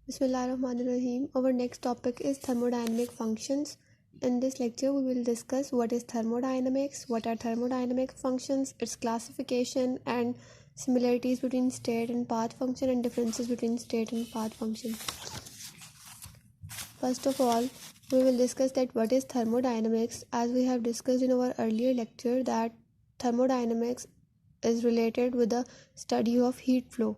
Bismillahirrahmanirrahim. Our next topic is thermodynamic functions. In this lecture, we will discuss what is thermodynamics, what are thermodynamic functions, its classification, and similarities between state and path function and differences between state and path function. First of all, we will discuss that what is thermodynamics. As we have discussed in our earlier lecture that thermodynamics is related with the study of heat flow.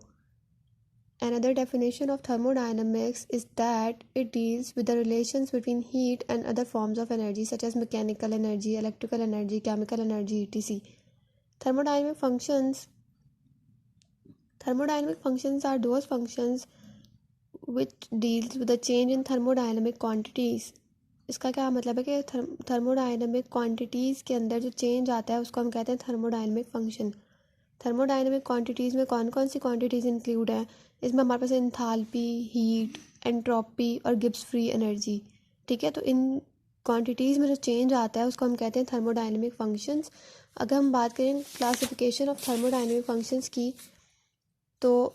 Another definition of thermodynamics is that it deals with the relations between heat and other forms of energy such as mechanical energy, electrical energy, chemical energy, etc. Thermodynamic functions are those functions which deals with the change in thermodynamic quantities. इसका क्या मतलब है कि thermodynamic quantities के अंदर जो change आता है उसको हम कहते हैं थर्मोडायनेमिक फंक्शन. थर्मोडायनेमिक क्वांटिटीज़ में कौन कौन सी क्वांटिटीज़ इंक्लूड हैं? इसमें हमारे पास एंथैल्पी, हीट, एंट्रोपी और गिब्स फ्री एनर्जी. ठीक है, तो इन क्वांटिटीज़ में जो चेंज आता है उसको हम कहते हैं थर्मोडायनेमिक फंक्शंस. अगर हम बात करें क्लासिफिकेशन ऑफ थर्मोडायनेमिक फंक्शंस की, तो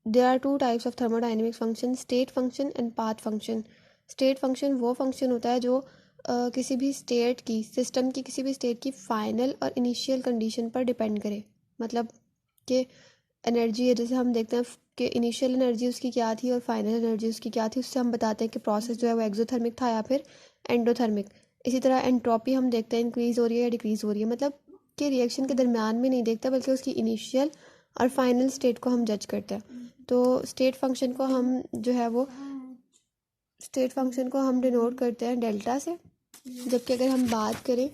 there are two types of thermodynamic function, state function and path function. State function वो फंक्शन होता है जो किसी भी स्टेट की, सिस्टम की किसी भी स्टेट की फाइनल और इनिशियल कंडीशन पर डिपेंड करे. मतलब कि एनर्जी है, जैसे हम देखते हैं कि इनिशियल एनर्जी उसकी क्या थी और फाइनल एनर्जी उसकी क्या थी, उससे हम बताते हैं कि प्रोसेस जो है वो एक्सोथर्मिक था या फिर एंडोथर्मिक. इसी तरह एंट्रोपी हम देखते हैं इंक्रीज़ हो रही है या डिक्रीज़ हो रही है, मतलब कि रिएक्शन के दरमियान में नहीं देखता बल्कि उसकी इनिशियल और फाइनल स्टेट को हम जज करते हैं. तो स्टेट फंक्शन को हम जो है वो स्टेट फंक्शन को हम डिनोट करते हैं डेल्टा से. जबकि अगर हम बात करें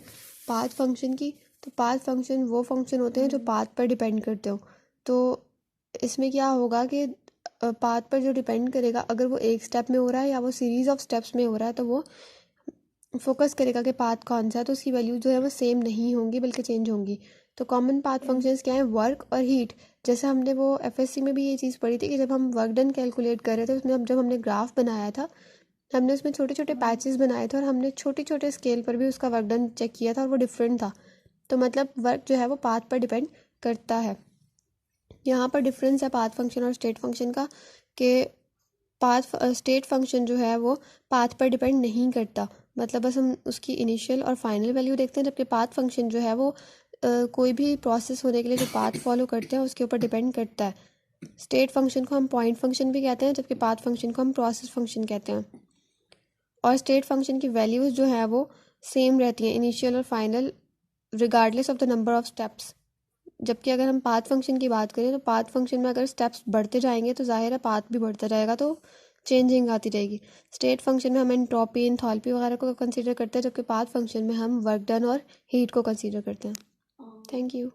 पाथ फंक्शन की, तो पाथ फंक्शन वो फंक्शन होते हैं जो पाथ पर डिपेंड करते हो. तो इसमें क्या होगा कि पाथ पर जो डिपेंड करेगा, अगर वो एक स्टेप में हो रहा है या वो सीरीज़ ऑफ स्टेप्स में हो रहा है, तो वो फोकस करेगा कि पाथ कौन सा है, तो उसकी वैल्यू जो है वो सेम नहीं होंगी बल्कि चेंज होंगी. तो कॉमन पाथ फंक्शंस क्या हैं? वर्क और हीट. जैसे हमने वो एफएससी में भी ये चीज़ पढ़ी थी कि जब हम वर्क डन कैलकुलेट कर रहे थे, उसमें जब हमने ग्राफ बनाया था, हमने उसमें छोटे छोटे पैचेस बनाए थे और हमने छोटे छोटे स्केल पर भी उसका वर्क डन चेक किया था और वो डिफरेंट था. तो मतलब वर्क जो है वो पाथ पर डिपेंड करता है. यहाँ पर डिफरेंस है पाथ फंक्शन और स्टेट फंक्शन का कि स्टेट फंक्शन जो है वो पाथ पर डिपेंड नहीं करता, मतलब बस हम उसकी इनिशियल और फाइनल वैल्यू देखते हैं. जबकि पाथ फंक्शन जो है वो कोई भी प्रोसेस होने के लिए जो पाथ फॉलो करते हैं उसके ऊपर डिपेंड करता है. स्टेट फंक्शन को हम पॉइंट फंक्शन भी कहते हैं, जबकि पाथ फंक्शन को हम प्रोसेस फंक्शन कहते हैं. और स्टेट फंक्शन की वैल्यूज़ जो है वो सेम रहती हैं इनिशियल और final regardless of the number of steps. जबकि अगर हम पाथ फंक्शन की बात करें, तो पाथ फंक्शन में अगर स्टेप्स बढ़ते जाएंगे तो जाहिर है पाथ भी बढ़ता जाएगा, तो चेंजिंग आती रहेगी. स्टेट फंक्शन में हम एंट्रोपी, एंथैल्पी वगैरह को कंसीडर करते हैं, जबकि पाथ फंक्शन में हम वर्क डन और हीट को कंसीडर करते हैं. Thank you.